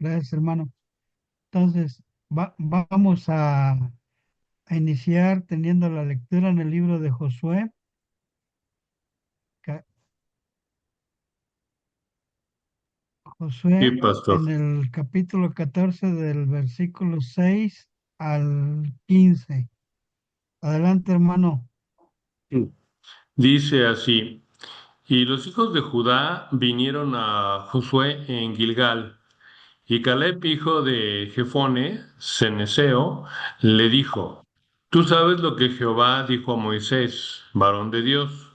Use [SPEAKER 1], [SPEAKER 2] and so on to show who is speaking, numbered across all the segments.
[SPEAKER 1] Gracias, hermano. Entonces, vamos a iniciar teniendo la lectura en el libro de Josué, ca-
[SPEAKER 2] Sí,
[SPEAKER 1] Josué
[SPEAKER 2] pastor.
[SPEAKER 1] en el capítulo 14 del versículo 6 al 15. Adelante, hermano.
[SPEAKER 2] Mm. Dice así, y los hijos de Judá vinieron a Josué en Gilgal, y Caleb, hijo de Jefone, ceneseo, le dijo, tú sabes lo que Jehová dijo a Moisés, varón de Dios,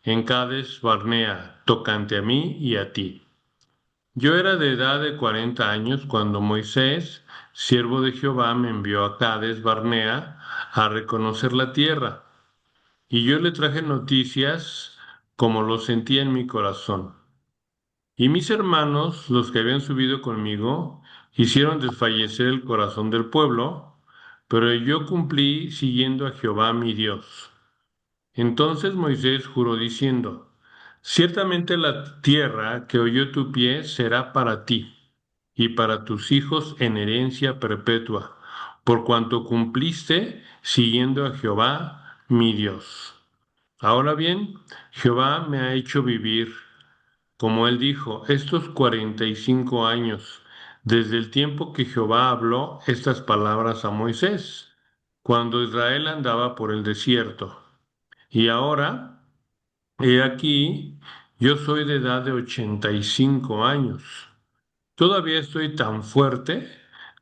[SPEAKER 2] en Cades Barnea, tocante a mí y a ti. Yo era de edad de 40 años cuando Moisés, siervo de Jehová, me envió a Cades Barnea a reconocer la tierra. Y yo le traje noticias como lo sentía en mi corazón. Y mis hermanos, los que habían subido conmigo, hicieron desfallecer el corazón del pueblo, pero yo cumplí siguiendo a Jehová mi Dios. Entonces Moisés juró diciendo, ciertamente la tierra que oyó tu pie será para ti y para tus hijos en herencia perpetua, por cuanto cumpliste siguiendo a Jehová mi Dios. Ahora bien, Jehová me ha hecho vivir, como él dijo, estos 45 años, desde el tiempo que Jehová habló estas palabras a Moisés, cuando Israel andaba por el desierto. Y ahora, he aquí, yo soy de edad de 85 años. Todavía estoy tan fuerte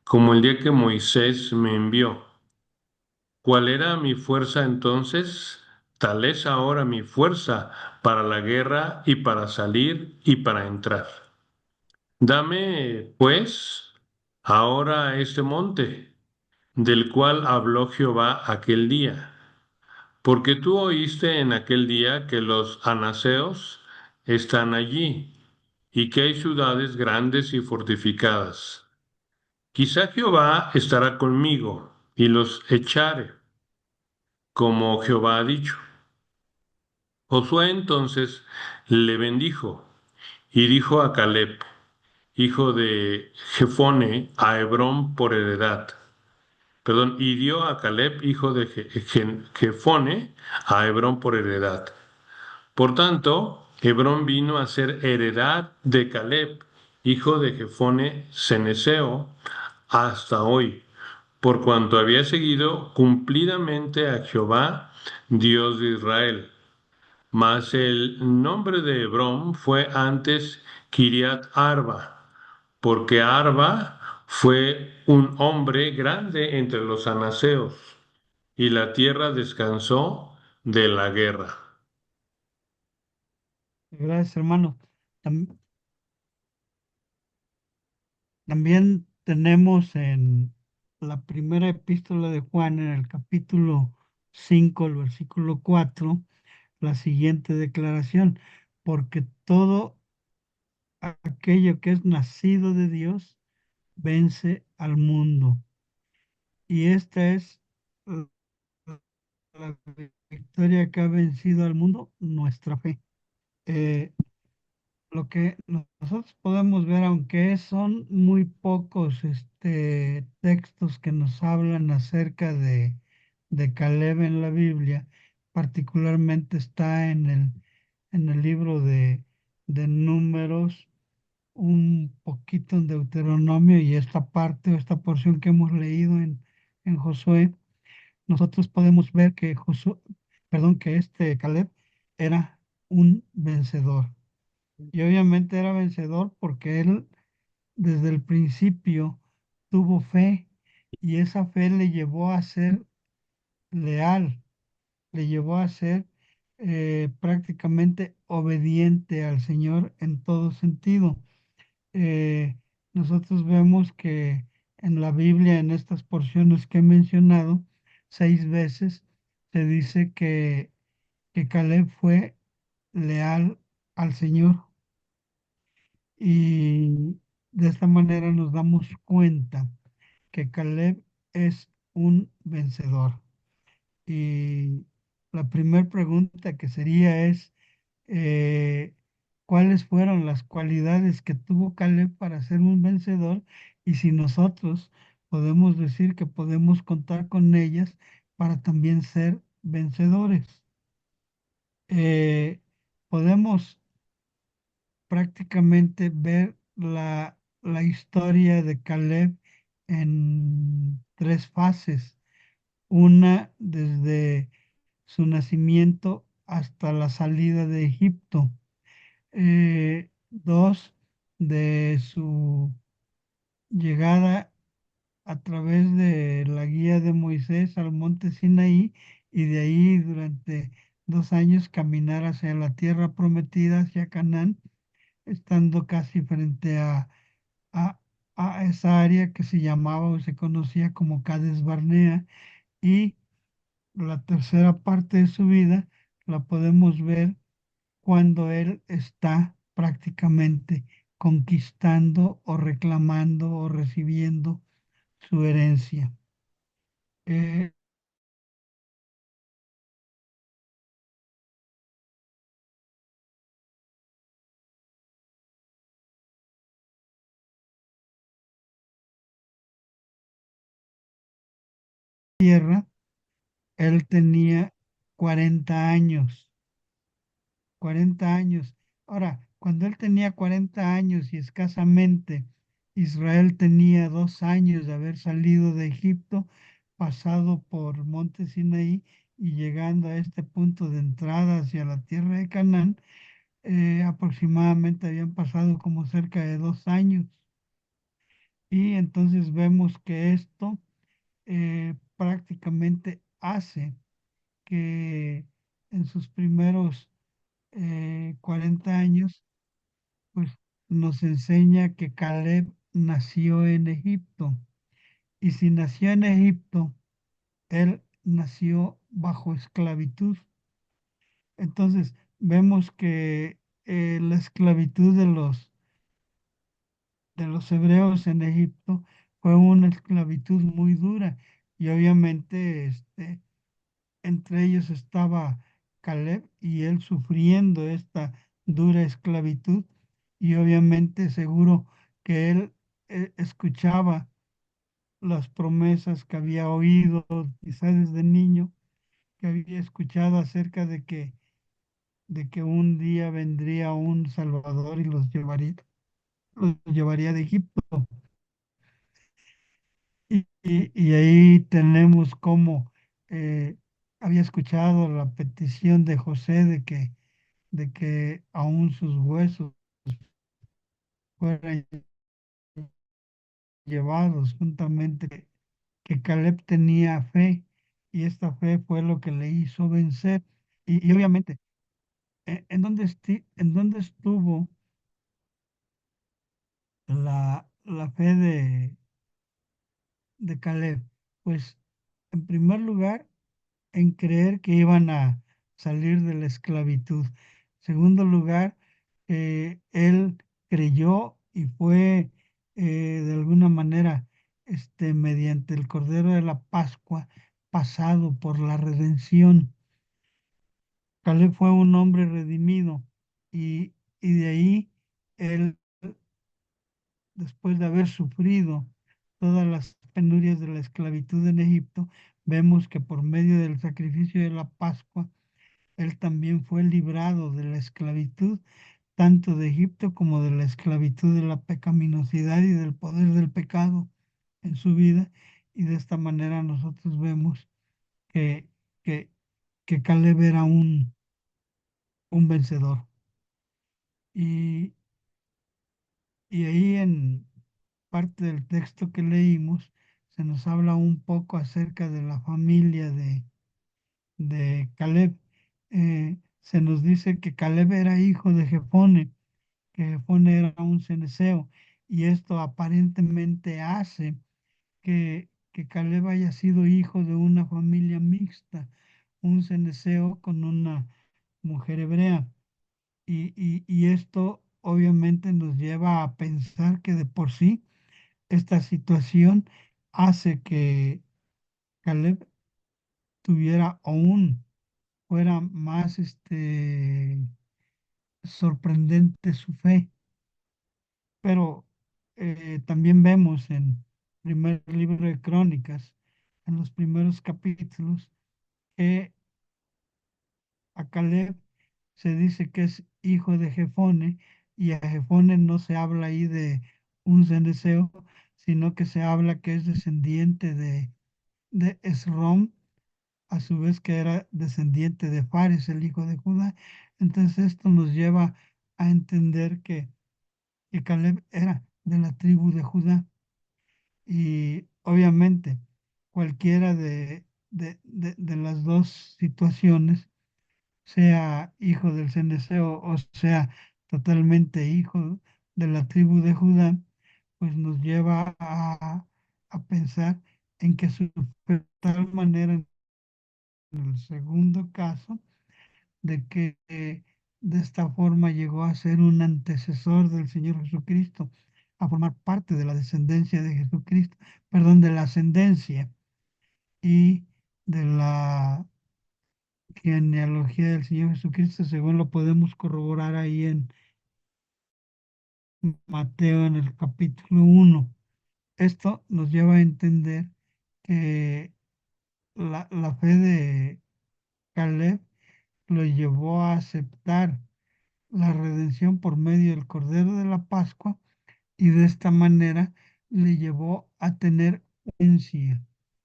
[SPEAKER 2] como el día que Moisés me envió. ¿Cuál era mi fuerza entonces? Tal es ahora mi fuerza para la guerra y para salir y para entrar. Dame, pues, ahora este monte, del cual habló Jehová aquel día, porque tú oíste en aquel día que los anaseos están allí y que hay ciudades grandes y fortificadas. Quizá Jehová estará conmigo y los echare, como Jehová ha dicho. Josué entonces le bendijo y dijo a Caleb, hijo de Jefone, a Hebrón por heredad. Perdón, y dio a Caleb, hijo de Jefone, a Hebrón por heredad. Por tanto, Hebrón vino a ser heredad de Caleb, hijo de Jefone ceneseo, hasta hoy, por cuanto había seguido cumplidamente a Jehová, Dios de Israel. Mas el nombre de Hebrón fue antes Kiriat Arba, porque Arba fue un hombre grande entre los anaseos, y la tierra descansó de la guerra.
[SPEAKER 1] Gracias, hermano. Tam- También tenemos en la primera epístola de Juan, en el capítulo 5, el versículo 4, la siguiente declaración, porque todo aquello que es nacido de Dios vence al mundo. Y esta es la la victoria que ha vencido al mundo, nuestra fe. Eh, lo que nosotros podemos ver, aunque son muy pocos textos que nos hablan acerca de Caleb en la Biblia, particularmente está en el libro de Números, un poquito en Deuteronomio y esta parte o esta porción que hemos leído en Josué, nosotros podemos ver que que este Caleb era un vencedor. Y obviamente era vencedor porque él desde el principio tuvo fe y esa fe le llevó a ser leal, le llevó a ser prácticamente obediente al Señor en todo sentido. eh, Nosotros vemos que en la Biblia, en estas porciones que he mencionado, 6 veces se dice que Caleb fue leal al Señor. Y de esta manera nos damos cuenta que Caleb es un vencedor. Y la primera pregunta que sería es, cuáles fueron las cualidades que tuvo Caleb para ser un vencedor y si nosotros podemos decir que podemos contar con ellas para también ser vencedores. Podemos prácticamente ver la historia de Caleb en tres fases. Una desde su nacimiento hasta la salida de Egipto. Dos, de su llegada a través de la guía de Moisés al monte Sinaí y de ahí durante 2 años caminar hacia la tierra prometida, hacia Canaán, estando casi frente a, a esa área que se llamaba o se conocía como Cades Barnea. Y la tercera parte de su vida la podemos ver cuando él está prácticamente conquistando o reclamando o recibiendo su herencia. Eh, Tierra, él tenía 40 años, 40 años. Ahora, cuando él tenía 40 años y escasamente, Israel tenía 2 años de haber salido de Egipto, pasado por Monte Sinaí y llegando a este punto de entrada hacia la tierra de Canaán, aproximadamente habían pasado como cerca de 2 años. Y entonces vemos que esto prácticamente hace que en sus primeros 40 años, pues nos enseña que Caleb nació en Egipto. Y si nació en Egipto, él nació bajo esclavitud. Entonces vemos que la esclavitud de los hebreos en Egipto fue una esclavitud muy dura y obviamente entre ellos estaba Caleb y él sufriendo esta dura esclavitud y obviamente seguro que él escuchaba las promesas que había oído quizás desde niño, que había escuchado acerca de que un día vendría un Salvador y los llevaría de Egipto. Y ahí tenemos cómo había escuchado la petición de José de que aún sus huesos fueran llevados juntamente, que Caleb tenía fe y esta fe fue lo que le hizo vencer. Y obviamente, ¿en dónde estuvo la fe de Caleb? Pues en primer lugar, en creer que iban a salir de la esclavitud. Segundo lugar, él creyó y fue de alguna manera, mediante el Cordero de la Pascua, pasado por la redención. Caleb fue un hombre redimido y de ahí él, después de haber sufrido todas las penurias de la esclavitud en Egipto, vemos que por medio del sacrificio de la Pascua, él también fue librado de la esclavitud, tanto de Egipto como de la esclavitud de la pecaminosidad y del poder del pecado en su vida. Y de esta manera nosotros vemos que, que, que Caleb era un vencedor. Y, y ahí en parte del texto que leímos se nos habla un poco acerca de la familia de Caleb. Se nos dice que Caleb era hijo de Jefone, que Jefone era un ceneceo, y esto aparentemente hace que Caleb haya sido hijo de una familia mixta, un ceneceo con una mujer hebrea. Y esto obviamente nos lleva a pensar que de por sí esta situación hace que Caleb tuviera aún, fuera más sorprendente su fe, pero también vemos en primer libro de Crónicas, en los primeros capítulos, que a Caleb se dice que es hijo de Jefone, y a Jefone no se habla ahí de un ceneceo, sino que se habla que es descendiente de Esrom, a su vez que era descendiente de Fares, el hijo de Judá. Entonces esto nos lleva a entender que Caleb era de la tribu de Judá, y obviamente cualquiera de las dos situaciones, sea hijo del ceneceo o sea totalmente hijo de la tribu de Judá, pues nos lleva a pensar en que su de tal manera en el segundo caso, de que de esta forma llegó a ser un antecesor del Señor Jesucristo, a formar parte de la descendencia de Jesucristo, perdón, de la ascendencia y de la genealogía del Señor Jesucristo, según lo podemos corroborar ahí en Mateo en el capítulo 1. Esto nos lleva a entender que la fe de Caleb lo llevó a aceptar la redención por medio del Cordero de la Pascua, y de esta manera le llevó a tener herencia,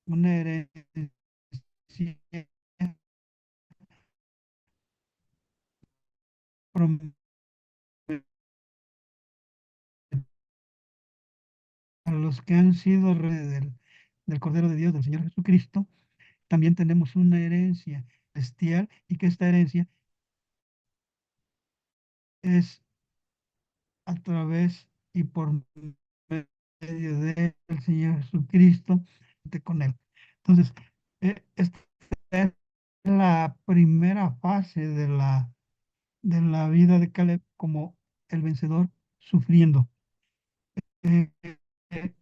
[SPEAKER 1] una herencia prometida a los que han sido del Cordero de Dios, del Señor Jesucristo. También tenemos una herencia celestial, y que esta herencia es a través y por medio del Señor Jesucristo, con Él. Entonces, esta es la primera fase de la vida de Caleb como el vencedor sufriendo. Eh,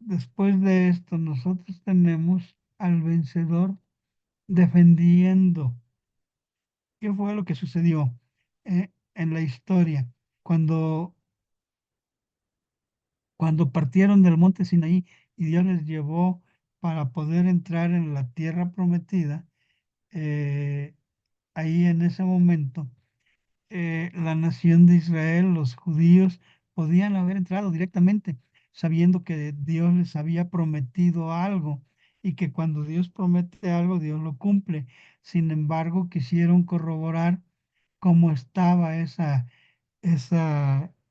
[SPEAKER 1] Después de esto, nosotros tenemos al vencedor defendiendo. ¿Qué fue lo que sucedió en la historia? Cuando, cuando partieron del monte Sinaí y Dios les llevó para poder entrar en la tierra prometida, eh, ahí en ese momento, la nación de Israel, los judíos, podían haber entrado directamente, sabiendo que Dios les había prometido algo, y que cuando Dios promete algo, Dios lo cumple. Sin embargo, quisieron corroborar cómo estaba esa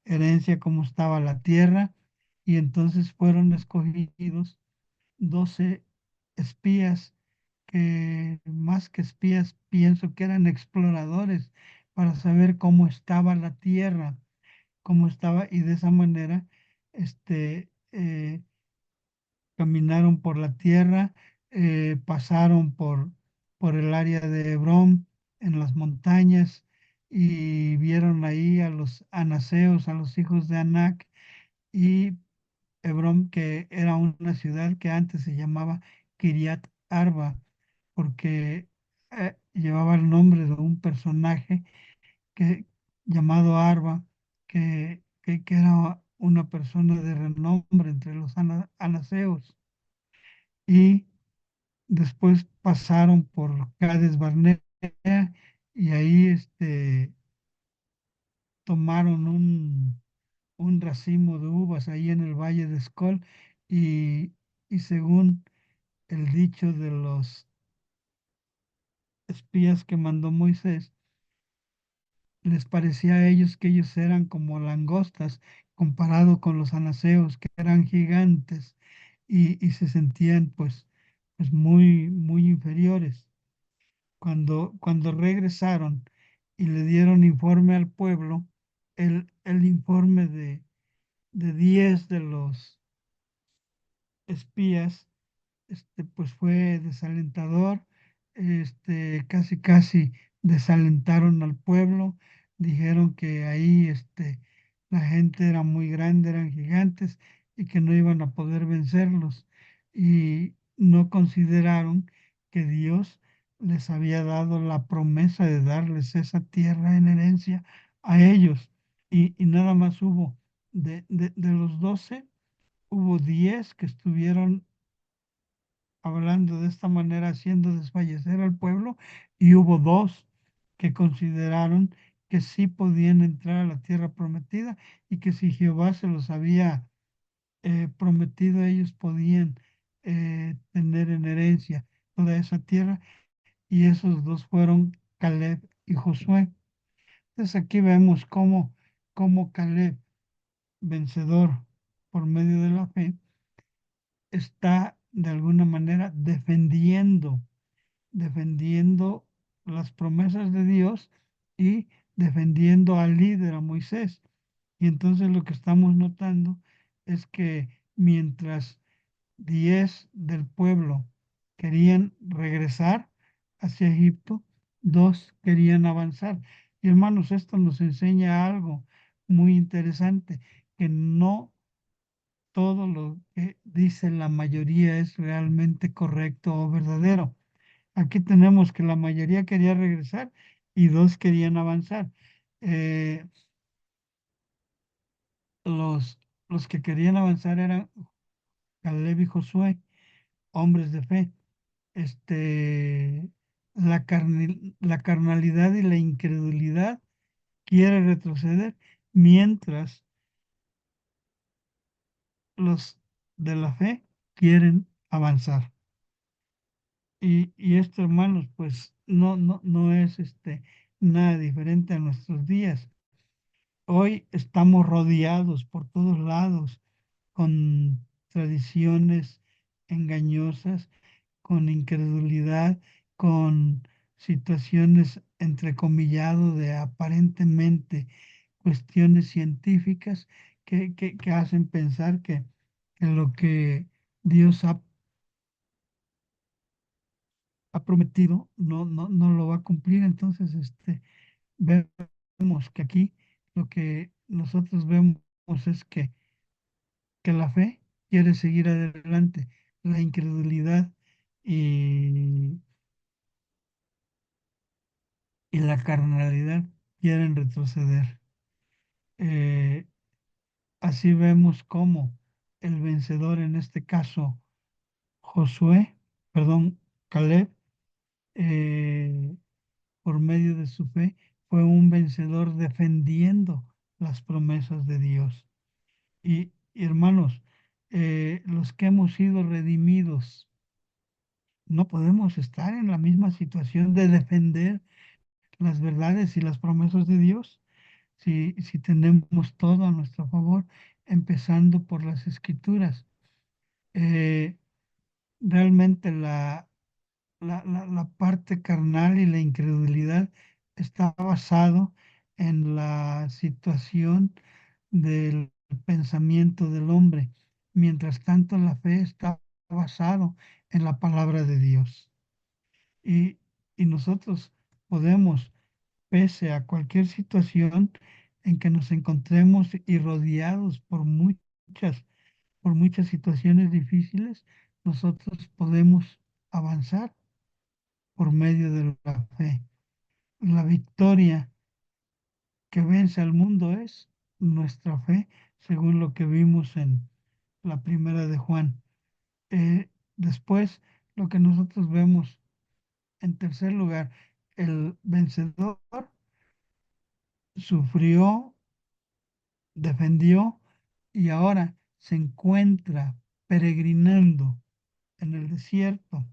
[SPEAKER 1] herencia, cómo estaba la tierra, y entonces fueron escogidos 12 espías, que más que espías pienso que eran exploradores, para saber cómo estaba la tierra, cómo estaba, y de esa manera caminaron por la tierra, pasaron por el área de Hebrón en las montañas, y vieron ahí a los anaseos, a los hijos de Anac, y Hebrón, que era una ciudad que antes se llamaba Kiriat Arba, porque llevaba el nombre de un personaje llamado Arba, que era una persona de renombre entre los anaseos. Y después pasaron por Cades Barnea, y ahí tomaron un racimo de uvas ahí en el valle de Escol, y según el dicho de los espías que mandó Moisés, les parecía a ellos que ellos eran como langostas comparado con los anaseos, que eran gigantes, y se sentían pues muy, muy inferiores. Cuando regresaron y le dieron informe al pueblo, el informe de 10 de los espías, pues fue desalentador. Casi casi desalentaron al pueblo, dijeron que ahí la gente era muy grande, eran gigantes, y que no iban a poder vencerlos, y no consideraron que Dios les había dado la promesa de darles esa tierra en herencia a ellos. y nada más hubo de los 12, hubo 10 que estuvieron hablando de esta manera, haciendo desfallecer al pueblo, y hubo dos que consideraron que sí podían entrar a la tierra prometida y que si Jehová se los había prometido, ellos podían tener en herencia toda esa tierra, y esos dos fueron Caleb y Josué. Entonces aquí vemos cómo Caleb, vencedor por medio de la fe, está de alguna manera defendiendo las promesas de Dios y defendiendo al líder, a Moisés. Y entonces lo que estamos notando es que mientras 10 del pueblo querían regresar hacia Egipto, dos querían avanzar. Y hermanos, esto nos enseña algo muy interesante, que no todo lo que dice la mayoría es realmente correcto o verdadero. Aquí tenemos que la mayoría quería regresar y dos querían avanzar. Eh, los, los que querían avanzar eran Caleb y Josué, hombres de fe. La carnalidad y la incredulidad quiere retroceder, mientras los de la fe quieren avanzar. Y esto, hermanos, pues no es nada diferente a nuestros días. Hoy estamos rodeados por todos lados con tradiciones engañosas, con incredulidad, con situaciones entrecomillado de aparentemente cuestiones científicas que hacen pensar que lo que Dios ha prometido no lo va a cumplir. Entonces, vemos que aquí lo que nosotros vemos es que la fe quiere seguir adelante, la incredulidad y, y la carnalidad quieren retroceder. Eh, Así vemos cómo el vencedor, en este caso Josué, perdón, Caleb, eh, por medio de su fe, fue un vencedor defendiendo las promesas de Dios. Y hermanos, los que hemos sido redimidos, no podemos estar en la misma situación de defender las verdades y las promesas de Dios si tenemos todo a nuestro favor, empezando por las escrituras. Eh, Realmente la parte carnal y la incredulidad está basado en la situación del pensamiento del hombre. Mientras tanto, la fe está basado en la palabra de Dios. Y, y nosotros podemos, pese a cualquier situación en que nos encontremos y rodeados por muchas situaciones difíciles, nosotros podemos avanzar por medio de la fe. La victoria que vence al mundo es nuestra fe, según lo que vimos en la primera de Juan. Después, lo que nosotros vemos en tercer lugar, el vencedor sufrió, defendió y ahora se encuentra peregrinando en el desierto.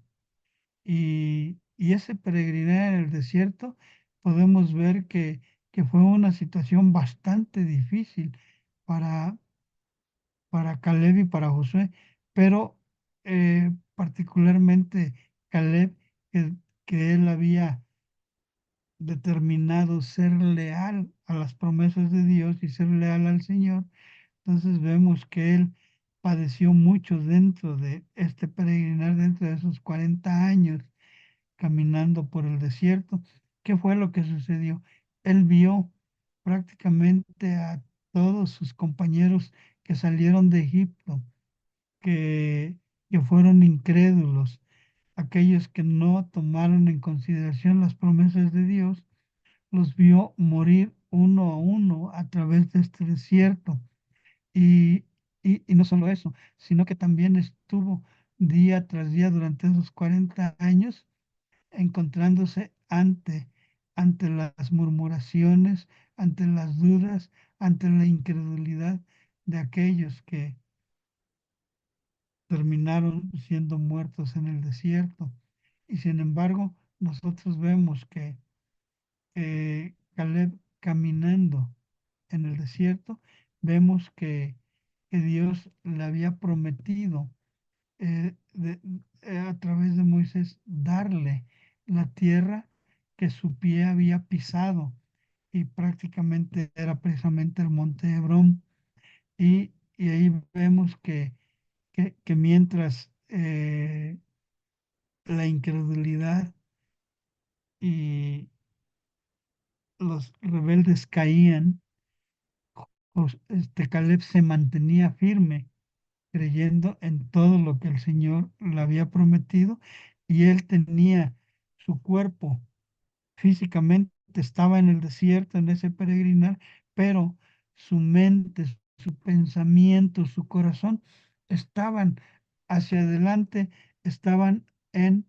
[SPEAKER 1] Y ese peregrinar en el desierto podemos ver que fue una situación bastante difícil para, para Caleb y para Josué, pero particularmente Caleb, que, que él había determinado ser leal a las promesas de Dios y ser leal al Señor. Entonces vemos que él padeció mucho dentro de este peregrinar, dentro de esos 40 años caminando por el desierto. ¿Qué fue lo que sucedió? Él vio prácticamente a todos sus compañeros que salieron de Egipto, que, que fueron incrédulos, aquellos que no tomaron en consideración las promesas de Dios, los vio morir uno a uno a través de este desierto. Y, y no solo eso, sino que también estuvo día tras día durante esos 40 años encontrándose ante las murmuraciones, ante las dudas, ante la incredulidad de aquellos que terminaron siendo muertos en el desierto. Y sin embargo, nosotros vemos que Caleb caminando en el desierto, vemos que Dios le había prometido a través de Moisés darle la tierra que su pie había pisado y prácticamente era precisamente el monte Hebrón. Y ahí vemos que mientras la incredulidad y los rebeldes caían, Caleb se mantenía firme, creyendo en todo lo que el Señor le había prometido, y él tenía su cuerpo físicamente, estaba en el desierto, en ese peregrinar, pero su mente, su pensamiento, su corazón estaban hacia adelante, estaban en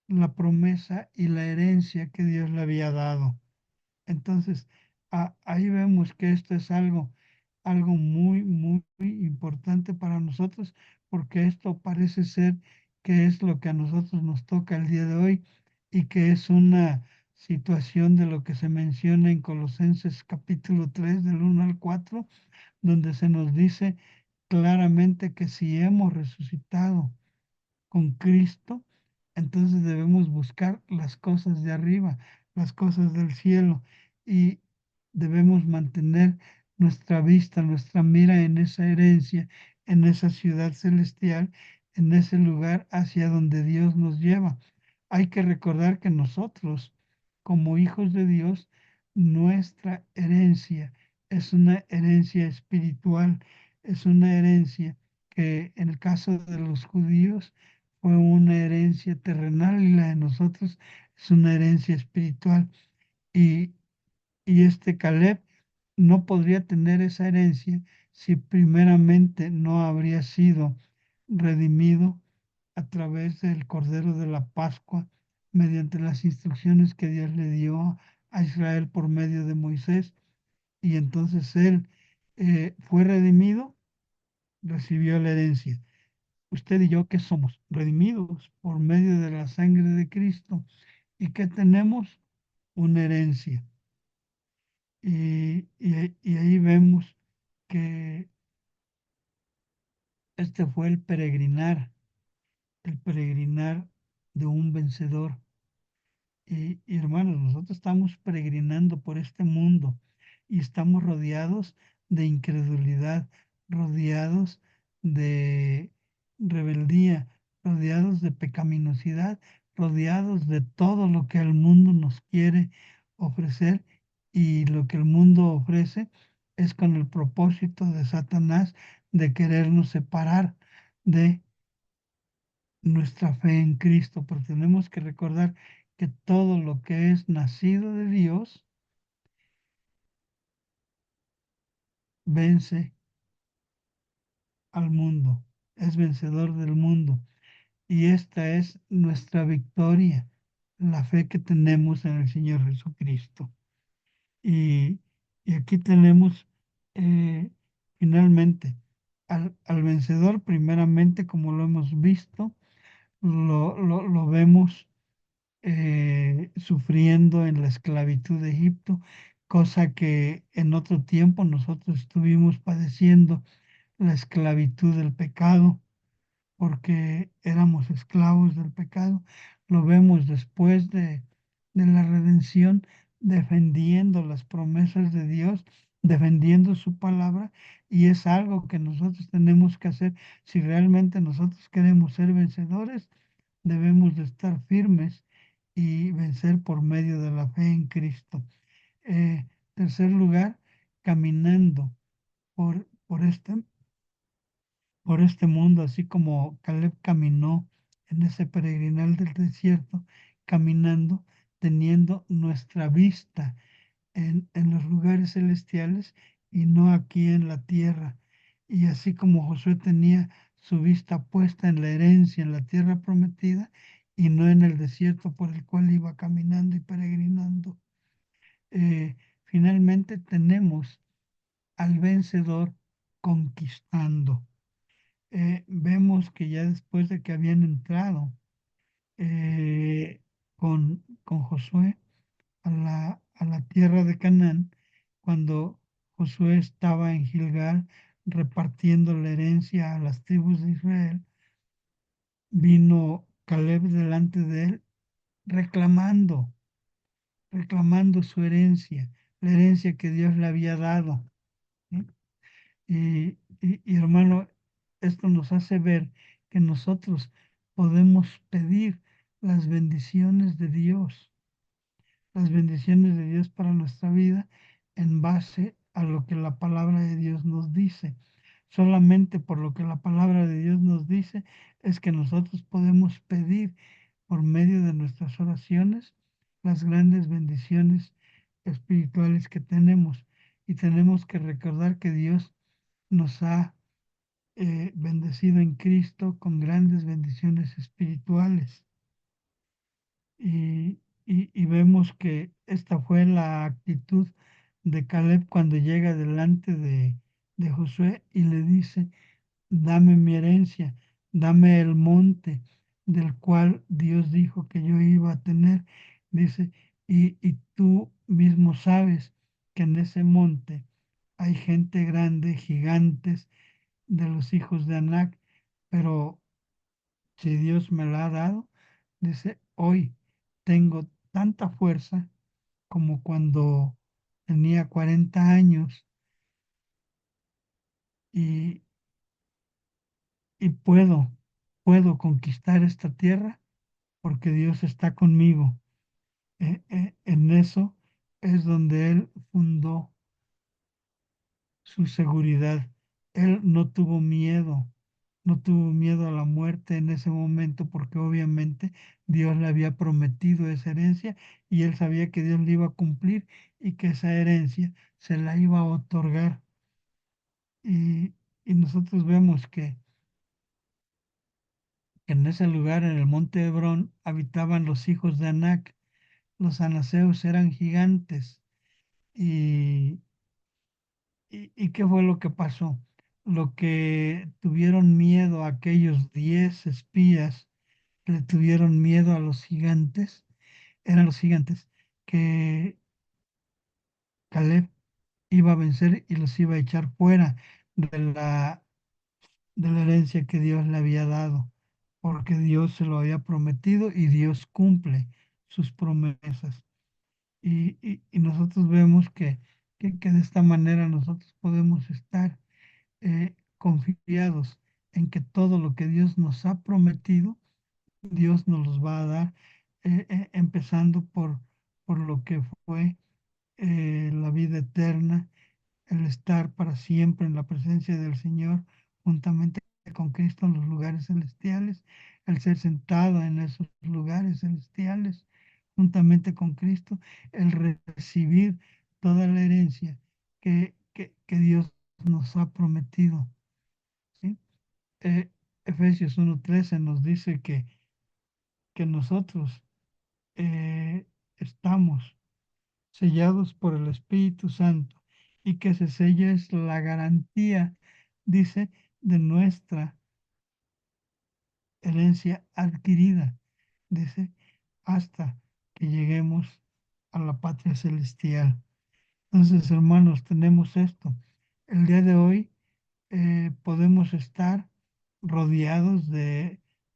[SPEAKER 1] la promesa y la herencia que Dios le había dado. Entonces, ahí vemos que esto es algo muy, muy importante para nosotros, porque esto parece ser que es lo que a nosotros nos toca el día de hoy y que es una situación de lo que se menciona en Colosenses capítulo 3 del 1 al 4, donde se nos dice claramente que si hemos resucitado con Cristo, entonces debemos buscar las cosas de arriba, las cosas del cielo, y debemos mantener nuestra vista, nuestra mira en esa herencia, en esa ciudad celestial, en ese lugar hacia donde Dios nos lleva. Hay que recordar que nosotros, como hijos de Dios, nuestra herencia es una herencia espiritual, es una herencia que en el caso de los judíos fue una herencia terrenal y la de nosotros es una herencia espiritual. Y, y este Caleb no podría tener esa herencia si primeramente no habría sido redimido a través del Cordero de la Pascua mediante las instrucciones que Dios le dio a Israel por medio de Moisés. Y entonces él fue redimido, recibió la herencia. Usted y yo, ¿qué somos? Redimidos por medio de la sangre de Cristo. ¿Y que tenemos? Una herencia. Y ahí vemos que este fue el peregrinar de un vencedor. Y hermanos, nosotros estamos peregrinando por este mundo y estamos rodeados de incredulidad, rodeados de rebeldía, rodeados de pecaminosidad, rodeados de todo lo que el mundo nos quiere ofrecer, y lo que el mundo ofrece es con el propósito de Satanás de querernos separar de nuestra fe en Cristo, pero tenemos que recordar que todo lo que es nacido de Dios vence al mundo, es vencedor del mundo. Y esta es nuestra victoria, la fe que tenemos en el Señor Jesucristo. Y, y aquí tenemos eh, finalmente al vencedor, primeramente, como lo hemos visto, lo vemos sufriendo en la esclavitud de Egipto, cosa que en otro tiempo nosotros estuvimos padeciendo la esclavitud del pecado, porque éramos esclavos del pecado. Lo vemos después de la redención, defendiendo las promesas de Dios, defendiendo su palabra, y es algo que nosotros tenemos que hacer. Si realmente nosotros queremos ser vencedores, debemos de estar firmes y vencer por medio de la fe en Cristo. Tercer lugar, caminando por este mundo, así como Caleb caminó en ese peregrinal del desierto, caminando, teniendo nuestra vista en los lugares celestiales y no aquí en la tierra. Y así como Josué tenía su vista puesta en la herencia, en la tierra prometida, y no en el desierto por el cual iba caminando y peregrinando. Finalmente tenemos al vencedor conquistando. Vemos que ya después de que habían entrado con Josué a la tierra de Canaán, cuando Josué estaba en Gilgal repartiendo la herencia a las tribus de Israel, vino Caleb delante de él reclamando, reclamando su herencia, la herencia que Dios le había dado. ¿Sí? Y, hermano, esto nos hace ver que nosotros podemos pedir las bendiciones de Dios, las bendiciones de Dios para nuestra vida en base a lo que la palabra de Dios nos dice. Solamente por lo que la palabra de Dios nos dice es que nosotros podemos pedir por medio de nuestras oraciones las grandes bendiciones espirituales que tenemos. Y tenemos que recordar que Dios nos ha bendecido en Cristo con grandes bendiciones espirituales. Y, y vemos que esta fue la actitud de Caleb cuando llega delante de Josué y le dice, dame mi herencia, dame el monte del cual Dios dijo que yo iba a tener. Dice, y tú mismo sabes que en ese monte hay gente grande, gigantes de los hijos de Anac, pero si Dios me la ha dado, dice, hoy tengo tanta fuerza como cuando tenía 40 años y, y puedo conquistar esta tierra porque Dios está conmigo. En eso es donde Él fundó su seguridad. Él no tuvo miedo, no tuvo miedo a la muerte en ese momento porque obviamente Dios le había prometido esa herencia y él sabía que Dios le iba a cumplir y que esa herencia se la iba a otorgar. Y, y nosotros vemos que en ese lugar, en el monte Hebrón, habitaban los hijos de Anac. Los anaseos eran gigantes. ¿Y, y qué fue lo que pasó? Lo que tuvieron miedo aquellos 10 espías, que le tuvieron miedo a los gigantes, eran los gigantes que Caleb iba a vencer y los iba a echar fuera de de la herencia que Dios le había dado, porque Dios se lo había prometido y Dios cumple sus promesas. Y nosotros vemos que de esta manera nosotros podemos estar confiados en que todo lo que Dios nos ha prometido, Dios nos los va a dar, empezando por lo que fue la vida eterna, el estar para siempre en la presencia del Señor, juntamente con Cristo en los lugares celestiales, el ser sentado en esos lugares celestiales, juntamente con Cristo, el recibir toda la herencia que Dios nos ha prometido. ¿Sí? Eh, Efesios 1:13 nos dice que nosotros estamos sellados por el Espíritu Santo y que ese sello es la garantía, dice, de nuestra herencia adquirida, dice, hasta que lleguemos a la patria celestial. Entonces, hermanos, tenemos esto. El día de hoy podemos estar rodeados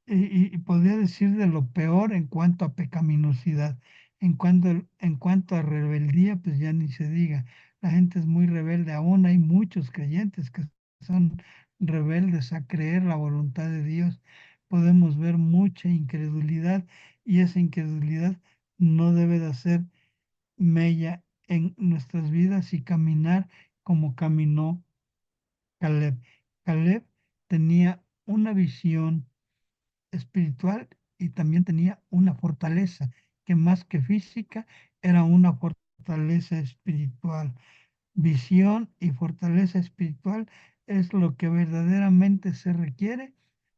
[SPEAKER 1] y podría decir de lo peor en cuanto a pecaminosidad. En cuanto a rebeldía, pues ya ni se diga. La gente es muy rebelde. Aún hay muchos creyentes que son rebeldes a creer la voluntad de Dios. Podemos ver mucha incredulidad y esa incredulidad no debe de hacer mella en nuestras vidas y caminar como caminó Caleb. Caleb tenía una visión espiritual y también tenía una fortaleza que más que física era una fortaleza fortaleza espiritual. Visión y fortaleza espiritual es lo que verdaderamente se requiere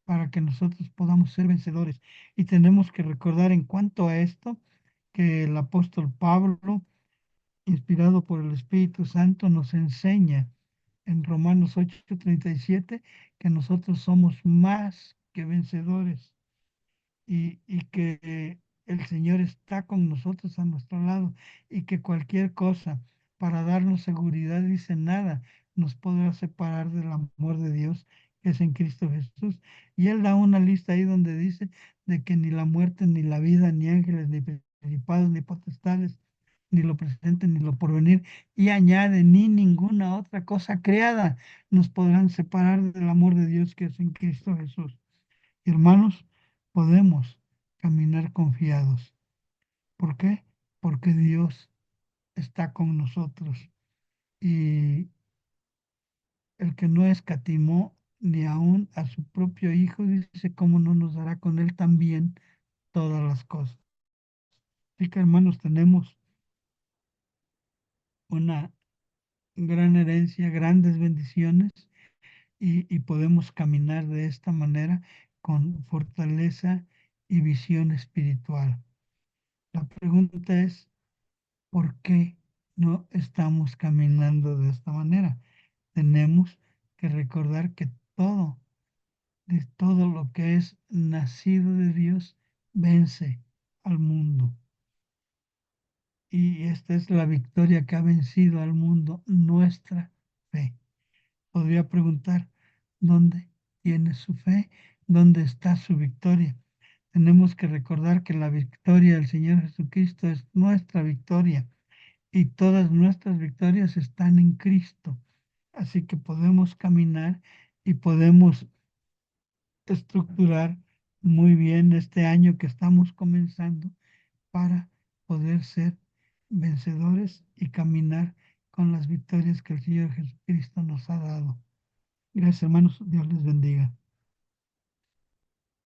[SPEAKER 1] para que nosotros podamos ser vencedores. Y tenemos que recordar en cuanto a esto que el apóstol Pablo, inspirado por el Espíritu Santo, nos enseña en Romanos 8:37 que nosotros somos más que vencedores y que el Señor está con nosotros a nuestro lado y que cualquier cosa para darnos seguridad, dice, nada nos podrá separar del amor de Dios que es en Cristo Jesús. Y Él da una lista ahí donde dice de que ni la muerte, ni la vida, ni ángeles, ni principados, ni potestades, ni lo presente, ni lo porvenir, y añade, ni ninguna otra cosa creada nos podrán separar del amor de Dios que es en Cristo Jesús. Hermanos, podemos caminar confiados. ¿Por qué? Porque Dios está con nosotros y el que no escatimó ni aun a su propio Hijo, dice, ¿cómo no nos dará con él también todas las cosas? Así que, hermanos, tenemos una gran herencia, grandes bendiciones y podemos caminar de esta manera con fortaleza y visión espiritual. La pregunta es, ¿por qué no estamos caminando de esta manera? Tenemos que recordar que de todo lo que es nacido de Dios, vence al mundo. Y esta es la victoria que ha vencido al mundo, nuestra fe. Podría preguntar, ¿dónde tiene su fe? ¿Dónde está su victoria? Tenemos que recordar que la victoria del Señor Jesucristo es nuestra victoria y todas nuestras victorias están en Cristo. Así que podemos caminar y podemos estructurar muy bien este año que estamos comenzando para poder ser vencedores y caminar con las victorias que el Señor Jesucristo nos ha dado. Gracias, hermanos. Dios les bendiga.